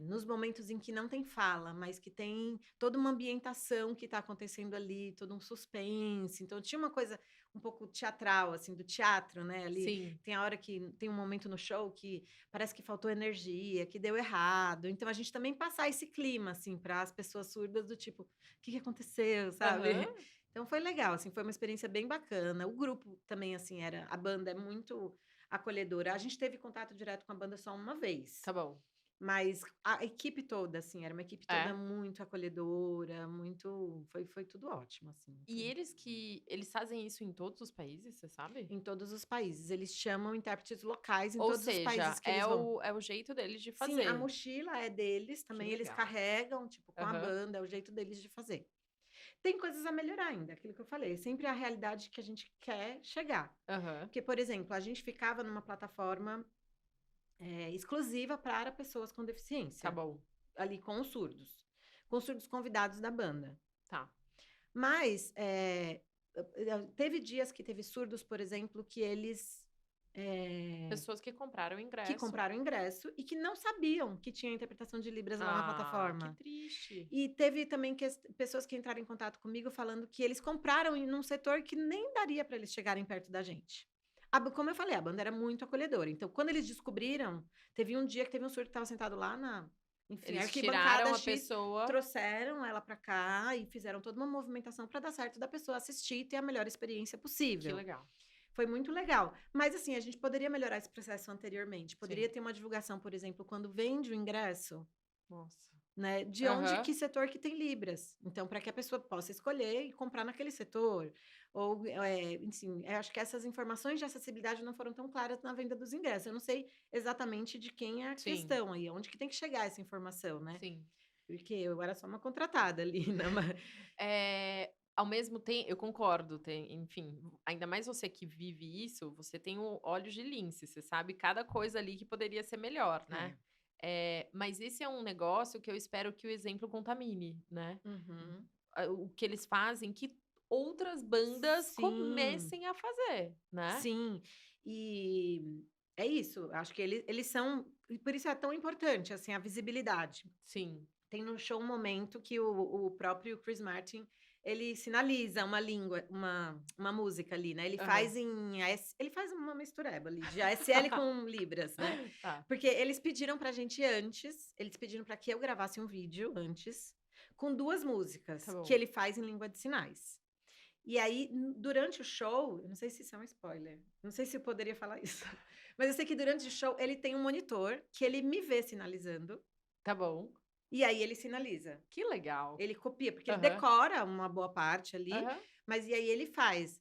Nos momentos em que não tem fala, mas que tem toda uma ambientação que está acontecendo ali, todo um suspense. Então, tinha uma coisa um pouco teatral, assim, do teatro, né? Ali Sim. tem a hora que tem um momento no show que parece que faltou energia, que deu errado. Então, a gente também passar esse clima, assim, para as pessoas surdas, do tipo, o que aconteceu, sabe? Então, foi legal, assim, foi uma experiência bem bacana. O grupo também, assim, a banda é muito acolhedora. A gente teve contato direto com a banda só uma vez. Tá bom. Mas a equipe toda, assim, era uma equipe toda muito acolhedora, foi tudo ótimo, assim. E eles fazem isso em todos os países, você sabe? Em todos os países. Eles chamam intérpretes locais em Ou todos os países que eles vão. é o jeito deles de fazer. Sim, a mochila é deles, também eles carregam, tipo, com a banda, é o jeito deles de fazer. Tem coisas a melhorar ainda, aquilo que eu falei, sempre a realidade que a gente quer chegar. Porque, por exemplo, a gente ficava numa plataforma exclusiva para pessoas com deficiência. Tá bom. Ali com os surdos convidados da banda. Tá. Mas teve dias que teve surdos, por exemplo, que eles... Pessoas que compraram ingresso. Que compraram ingresso e que não sabiam que tinha interpretação de Libras lá na plataforma. Que triste. E teve também pessoas que entraram em contato comigo falando que eles compraram num setor que nem daria para eles chegarem perto da gente. Como eu falei, a banda era muito acolhedora. Então, quando eles descobriram, teve um dia que teve um surdo que estava sentado lá na, enfim, Eles arquibancada tiraram a X, pessoa. trouxeram ela para cá e fizeram toda uma movimentação para dar certo da pessoa assistir e ter a melhor experiência Que possível. legal. Foi muito legal. Mas, assim, a gente poderia melhorar esse processo anteriormente. Poderia Sim. ter uma divulgação, por exemplo, quando vende o ingresso, Nossa. né? De onde, que setor que tem Libras. Então, para que a pessoa possa escolher e comprar naquele setor. Ou, enfim, eu acho que essas informações de acessibilidade não foram tão claras na venda dos ingressos. Eu não sei exatamente de quem é a Sim. questão aí, onde que tem que chegar essa informação, né? Sim. Porque eu era só uma contratada ali, né? Ao mesmo tempo, eu concordo, enfim, ainda mais você que vive isso, você tem olhos de lince, você sabe cada coisa ali que poderia ser melhor, né? Mas esse é um negócio que eu espero que o exemplo contamine, né? Uhum. O que eles fazem, que outras bandas Sim, comecem a fazer, né? sim. E é isso. Acho que eles são. E por isso é tão importante, assim, a visibilidade. Sim. Tem no show um momento que o próprio Chris Martin, ele sinaliza uma língua, uma música ali, né? Ele Aham. faz ele faz uma mistureba ali, de ASL com Libras, né? Tá, Porque eles pediram pra gente antes, eles pediram pra que eu gravasse um vídeo antes, com 2 tá músicas, que bom. ele faz em língua de sinais. E aí, durante o show, eu não sei se isso é um spoiler, não sei se eu poderia falar isso, mas eu sei que durante o show ele tem um monitor que ele me vê sinalizando, Tá bom. e aí ele sinaliza. Que legal. Ele copia, porque ele Aham. decora uma boa parte ali, Aham. mas e aí ele faz.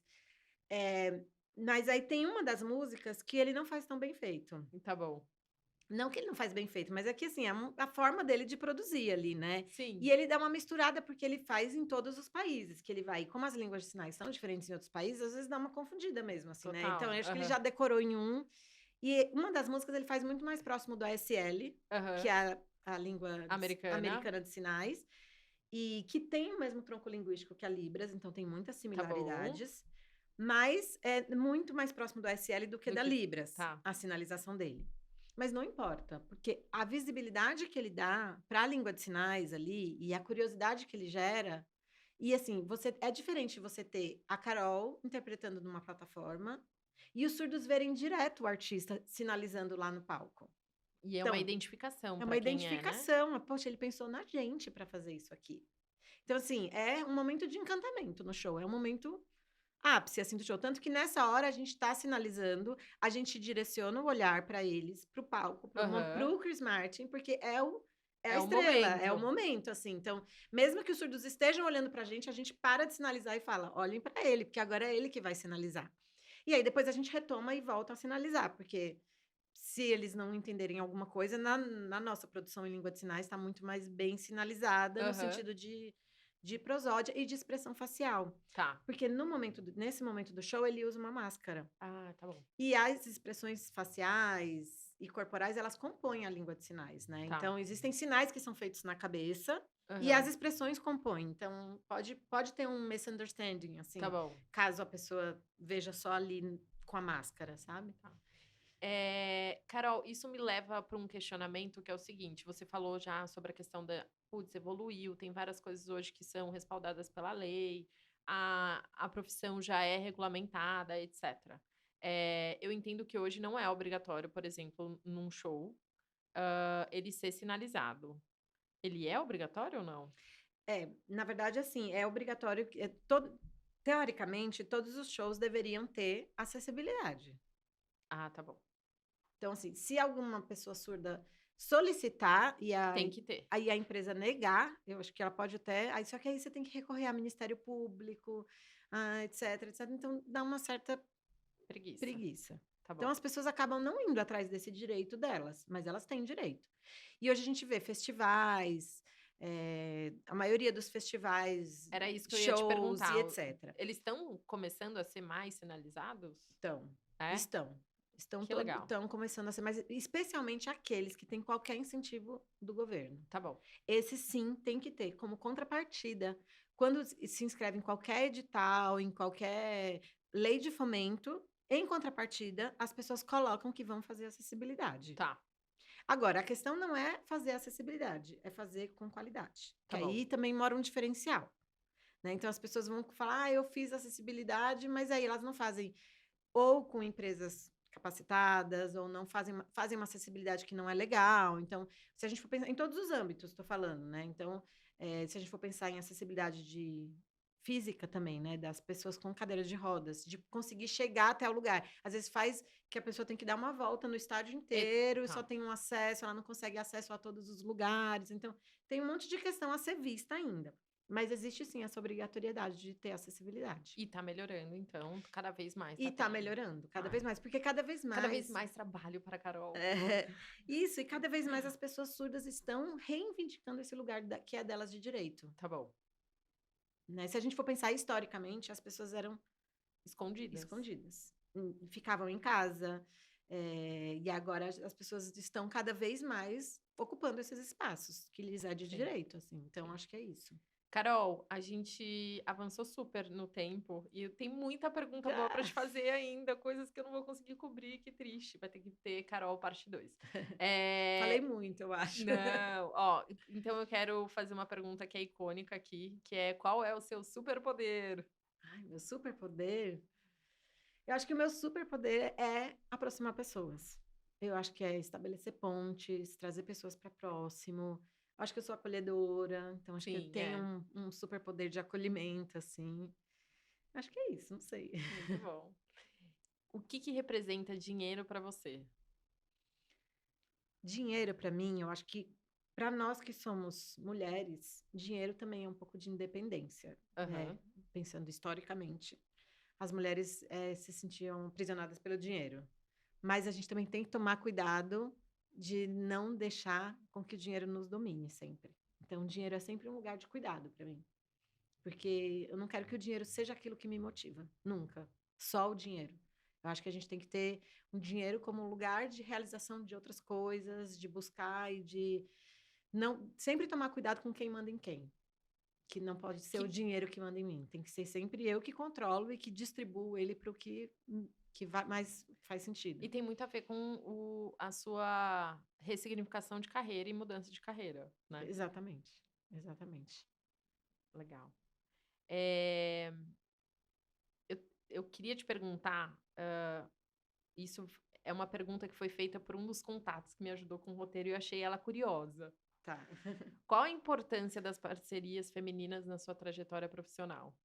Mas aí tem uma das músicas que ele não faz tão bem feito. Tá bom. Não que ele não faz bem feito, mas é que assim, é a forma dele de produzir ali, né? Sim. E ele dá uma misturada porque ele faz em todos os países, que ele vai, como as línguas de sinais são diferentes em outros países, às vezes dá uma confundida mesmo, assim, né? Então, Total. eu acho que ele Aham. já decorou em um. E uma das músicas ele faz muito mais próximo do ASL, que Aham. é a língua Americana. americana de sinais, e que tem o mesmo tronco linguístico que a Libras, então tem muitas Tá bom. similaridades, mas é muito mais próximo do ASL do que Do da que Libras, tá. a sinalização dele. Mas não importa, porque a visibilidade que ele dá para a língua de sinais ali e a curiosidade que ele gera. E assim, é diferente você ter a Carol interpretando numa plataforma e os surdos verem direto o artista sinalizando lá no palco. E é uma Então, identificação é pra uma quem é, né? identificação. Poxa, ele pensou na gente para fazer isso aqui. Então, assim, é um momento de encantamento no show. É um momento ápice, assim, do show. Tanto que nessa hora a gente está sinalizando, a gente direciona o olhar para eles, para o palco, para Aham. o Chris Martin, porque é a É o estrela, é o momento. momento, assim. Então, mesmo que os surdos estejam olhando para a gente para de sinalizar e fala, olhem para ele, porque agora é ele que vai sinalizar. E aí depois a gente retoma e volta a sinalizar, porque se eles não entenderem alguma coisa, na nossa produção em língua de sinais está muito mais bem sinalizada no Aham. sentido de prosódia e de expressão facial. Tá. Porque nesse momento do show, ele usa uma máscara. Ah, tá bom. E as expressões faciais e corporais, elas compõem a língua de sinais, né? Tá. Então, existem sinais que são feitos na cabeça e as Aham. expressões compõem. Então, pode ter um misunderstanding, Tá assim, bom. caso a pessoa veja só ali com a máscara, sabe? Tá. Carol, isso me leva para um questionamento que é o seguinte: você falou já sobre a questão da, putz, evoluiu, tem várias coisas hoje que são respaldadas pela lei, a profissão já é regulamentada, etc. Eu entendo que hoje não é obrigatório, por exemplo, num show, ele ser sinalizado. Ele é obrigatório ou não? Na verdade, assim, é obrigatório teoricamente, todos os shows deveriam ter acessibilidade. Ah, tá bom. Então, assim, se alguma pessoa surda solicitar Tem que ter. aí a empresa negar, eu acho que ela pode até. Só que aí você tem que recorrer ao Ministério Público, etc, etc. Então, dá uma certa Preguiça. preguiça. Tá Então, bom. as pessoas acabam não indo atrás desse direito delas, mas elas têm direito. E hoje a gente vê festivais, a maioria dos festivais, Era isso que eu ia te shows e perguntar. etc. Eles estão começando a ser mais sinalizados? Então, É? estão. Que legal. Estão começando a ser, mas especialmente aqueles que têm qualquer incentivo do governo. Tá bom. Esse sim tem que ter como contrapartida. Quando se inscreve em qualquer edital, em qualquer lei de fomento, em contrapartida, as pessoas colocam que vão fazer acessibilidade. Tá. Agora, a questão não é fazer acessibilidade, é fazer com qualidade. Tá Que bom. aí também mora um diferencial. Né? Então, as pessoas vão falar, eu fiz acessibilidade, mas aí elas não fazem ou com empresas capacitadas, ou não fazem uma acessibilidade que não é legal. Então, se a gente for pensar em todos os âmbitos, estou falando, né? Então, se a gente for pensar em acessibilidade de física também, né? Das pessoas com cadeira de rodas, de conseguir chegar até o lugar. Às vezes faz que a pessoa tem que dar uma volta no estádio inteiro, e só Tá. tem um acesso, ela não consegue acesso a todos os lugares. Então, tem um monte de questão a ser vista ainda. Mas existe sim essa obrigatoriedade de ter acessibilidade. E tá melhorando, então, cada vez mais E tá tá tendo. melhorando, cada Ai, vez mais, porque cada vez mais trabalho para Carol. isso, e cada vez mais as pessoas surdas estão reivindicando esse lugar que é delas de direito, Tá bom. né? Se a gente for pensar historicamente, as pessoas eram Escondidas. escondidas, ficavam em casa, e agora as pessoas estão cada vez mais ocupando esses espaços que lhes é de Sim, direito, assim. Então, sim. acho que é isso. Carol, a gente avançou super no tempo e tem muita pergunta boa para Ah, te fazer ainda, coisas que eu não vou conseguir cobrir, que triste. Vai ter que ter Carol parte 2. falei muito, eu acho. Não, ó, então eu quero fazer uma pergunta que é icônica aqui, que é qual é o seu superpoder? Ai, meu superpoder. Eu acho que o meu superpoder é aproximar pessoas. Eu acho que é estabelecer pontes, trazer pessoas para próximo. Eu acho que eu sou acolhedora, então acho que eu Sim, tenho é. um superpoder de acolhimento, assim. Acho que é isso, não sei. Muito bom. O que que representa dinheiro para você? Dinheiro, para mim, eu acho que para nós que somos mulheres, dinheiro também é um pouco de independência, né? Aham. Pensando historicamente. As mulheres se sentiam aprisionadas pelo dinheiro. Mas a gente também tem que tomar cuidado de não deixar com que o dinheiro nos domine sempre. Então, o dinheiro é sempre um lugar de cuidado para mim. Porque eu não quero que o dinheiro seja aquilo que me motiva. Nunca. Só o dinheiro. Eu acho que a gente tem que ter um dinheiro como um lugar de realização de outras coisas, de buscar e de não sempre tomar cuidado com quem manda em quem. Que não pode ser o Que dinheiro que manda em mim. Tem que ser sempre eu que controlo e que distribuo ele para o que mais faz sentido. e tem muito a ver com a sua ressignificação de carreira e mudança de carreira, né? Exatamente, exatamente. Legal. Eh, eu queria te perguntar, isso é uma pergunta que foi feita por um dos contatos que me ajudou com o roteiro e eu achei ela curiosa. Tá. Qual a importância das parcerias femininas na sua trajetória profissional?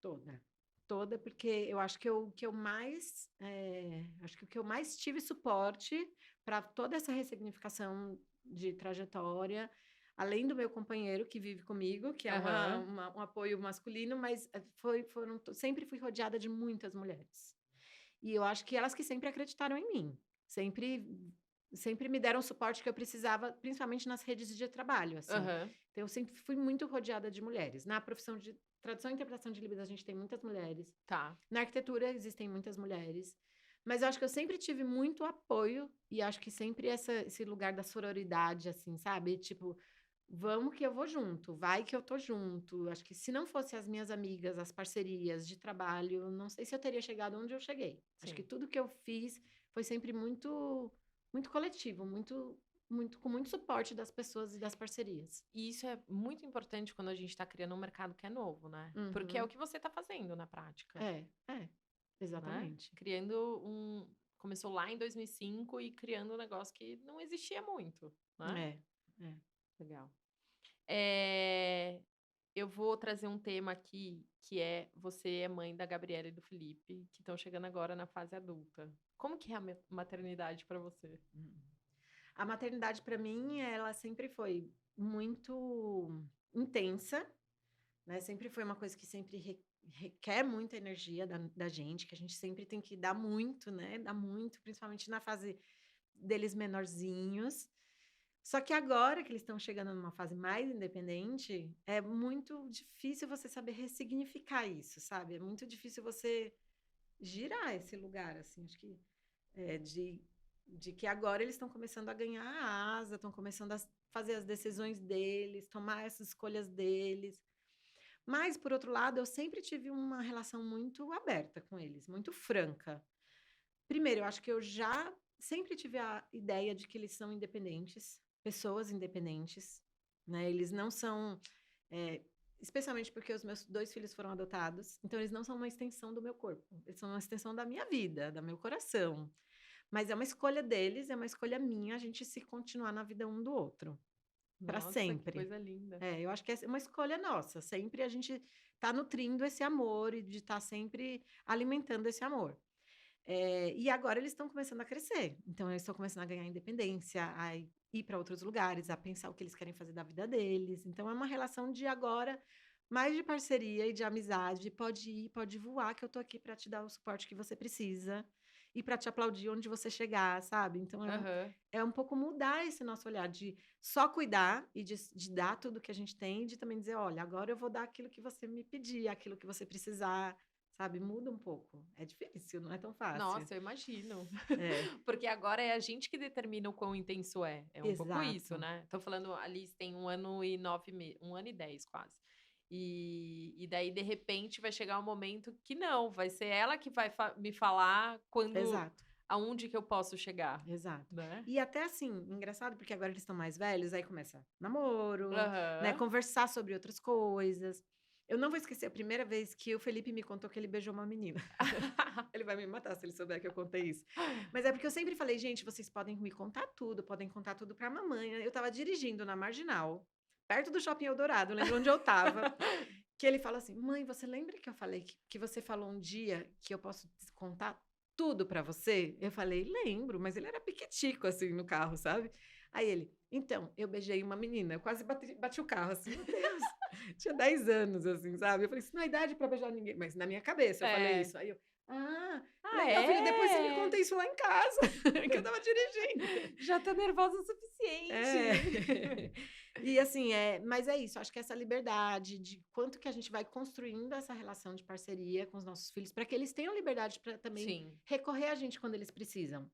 Toda. Toda, porque eu acho que acho que o que eu mais tive suporte para toda essa ressignificação de trajetória, além do meu companheiro que vive comigo, que é Aham, um apoio masculino, mas sempre fui rodeada de muitas mulheres. E eu acho que elas que sempre acreditaram em mim, sempre sempre me deram o suporte que eu precisava, principalmente nas redes de trabalho, assim. aham, Então eu sempre fui muito rodeada de mulheres. Na profissão de tradução e interpretação de livros a gente tem muitas mulheres. tá. Na arquitetura existem muitas mulheres. Mas eu acho que eu sempre tive muito apoio e acho que sempre esse lugar da sororidade, assim, sabe? Tipo, vamos que eu vou junto, vai que eu tô junto. Acho que se não fosse as minhas amigas, as parcerias de trabalho, não sei se eu teria chegado onde eu cheguei. Acho que Sim. tudo que eu fiz foi sempre muito coletivo, com muito suporte das pessoas e das parcerias. E isso é muito importante quando a gente está criando um mercado que é novo, né? Porque é o Uhum. que você está fazendo na prática, É, né? exatamente. Criando um. Começou lá em 2005 e criando um negócio que não existia muito, né? É, é. Legal. Eh, eu vou trazer um tema aqui que é você é mãe da Gabriela e do Felipe, que estão chegando agora na fase adulta. Como que é a maternidade para você? Hum. A maternidade, para mim, ela sempre foi muito intensa, né? Sempre foi uma coisa que sempre requer muita energia da gente, que a gente sempre tem que dar muito, né? Dar muito, principalmente na fase deles menorzinhos. Só que agora que eles estão chegando numa fase mais independente, é muito difícil você saber ressignificar isso, sabe? É muito difícil você girar esse lugar, assim, acho que é, de que agora eles estão começando a ganhar a asa, estão começando a fazer as decisões deles, tomar essas escolhas deles. Mas, por outro lado, eu sempre tive uma relação muito aberta com eles, muito franca. Primeiro, eu acho que eu já sempre tive a ideia de que eles são independentes, pessoas independentes, né? Eles não são. é, especialmente porque os meus 2 filhos foram adotados, então eles não são uma extensão do meu corpo, eles são uma extensão da minha vida, do meu coração. Mas é uma escolha deles, é uma escolha minha a gente se continuar na vida um do outro, para Nossa, que sempre. coisa linda. Eu acho que é uma escolha nossa, sempre a gente tá nutrindo esse amor e de estar sempre alimentando esse amor. E agora eles estão começando a crescer, então eles estão começando a ganhar independência, a ir para outros lugares, a pensar o que eles querem fazer da vida deles. Então é uma relação de agora mais de parceria e de amizade. Pode ir, pode voar, que eu tô aqui para te dar o suporte que você precisa e para te aplaudir onde você chegar, sabe? Então Aham. é um pouco mudar esse nosso olhar de só cuidar e de dar tudo que a gente tem, e de também dizer, olha, agora eu vou dar aquilo que você me pedir, aquilo que você precisar, sabe? Muda um pouco. É difícil, não é tão fácil. Nossa, eu imagino. É, Porque agora é a gente que determina o quão intenso é. É um pouco isso, exato, né? Tô falando, a Liz tem 1 ano e 9 meses, 1 ano e 10 quase. E daí, de repente, vai chegar um momento que não, vai ser ela que vai me falar quando, exato, aonde que eu posso chegar, exato. né? E até assim, engraçado, porque agora eles estão mais velhos, aí começa namoro, né? Aham. Conversar sobre outras coisas. Eu não vou esquecer a primeira vez que o Felipe me contou que ele beijou uma menina. Ele vai me matar se ele souber que eu contei isso. Mas é porque eu sempre falei, gente, vocês podem me contar tudo, podem contar tudo pra mamãe. Eu tava dirigindo na Marginal, perto do Shopping Eldorado, eu lembro onde eu tava, que ele fala assim: mãe, você lembra que eu falei que você falou um dia que eu posso contar tudo pra você? Eu falei, lembro, mas ele era piquitico assim no carro, sabe? Aí ele, então, eu beijei uma menina, eu quase bati o carro, assim, meu Deus, tinha 10 anos, assim, sabe? Eu falei, isso não é idade pra beijar ninguém, mas na minha cabeça eu falei É. isso. Aí eu, ah, Ah, legal, filho, depois você me é? conta isso lá em casa, que eu tava dirigindo. Já tô nervosa o É. suficiente. E assim, mas é isso, acho que essa liberdade de quanto que a gente vai construindo essa relação de parceria com os nossos filhos, para que eles tenham liberdade para também Sim. recorrer a gente quando eles precisam.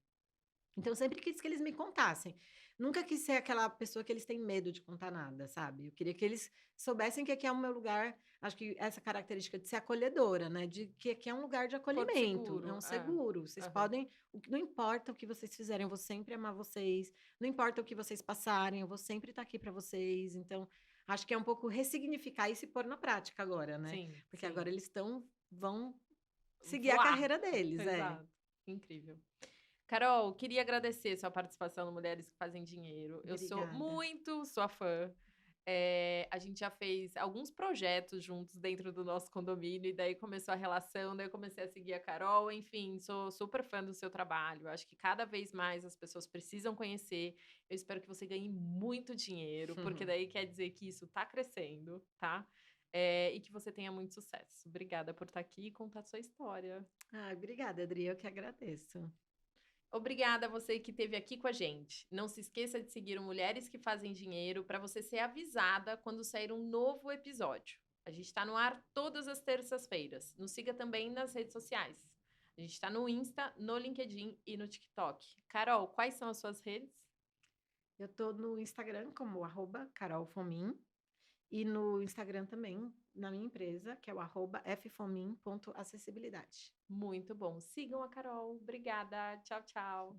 Então, eu sempre quis que eles me contassem. Nunca quis ser aquela pessoa que eles têm medo de contar nada, sabe? Eu queria que eles soubessem que aqui é o meu lugar. Acho que essa característica de ser acolhedora, né? De que aqui é um lugar de Porto acolhimento, é seguro. um É. seguro. Vocês Aham. podem. Não importa o que vocês fizerem, eu vou sempre amar vocês. Não importa o que vocês passarem, eu vou sempre estar aqui para vocês. Então, acho que é um pouco ressignificar e se pôr na prática agora, né? Sim, Porque agora sim. eles vão seguir a Voar. carreira deles, é. Exato. Incrível. Carol, queria agradecer sua participação no Mulheres que Fazem Dinheiro. Eu sou Obrigada. muito sua fã. A gente já fez alguns projetos juntos dentro do nosso condomínio, e daí começou a relação, daí eu comecei a seguir a Carol, enfim, sou super fã do seu trabalho. Acho que cada vez mais as pessoas precisam conhecer. Eu espero que você ganhe muito dinheiro, porque daí quer dizer que isso está crescendo, tá? E que você tenha muito sucesso. Obrigada por estar aqui e contar sua história. Ah, obrigada, Adri. Eu que agradeço. Obrigada a você que esteve aqui com a gente. Não se esqueça de seguir o Mulheres que Fazem Dinheiro para você ser avisada quando sair um novo episódio. A gente está no ar todas as terças-feiras. Nos siga também nas redes sociais. A gente está no Insta, no LinkedIn e no TikTok. Carol, quais são as suas redes? Eu tô no Instagram como @carolfomin e no Instagram também, na minha empresa, que é o @ffomin.acessibilidade. Muito bom. Sigam a Carol. Obrigada. Tchau, tchau.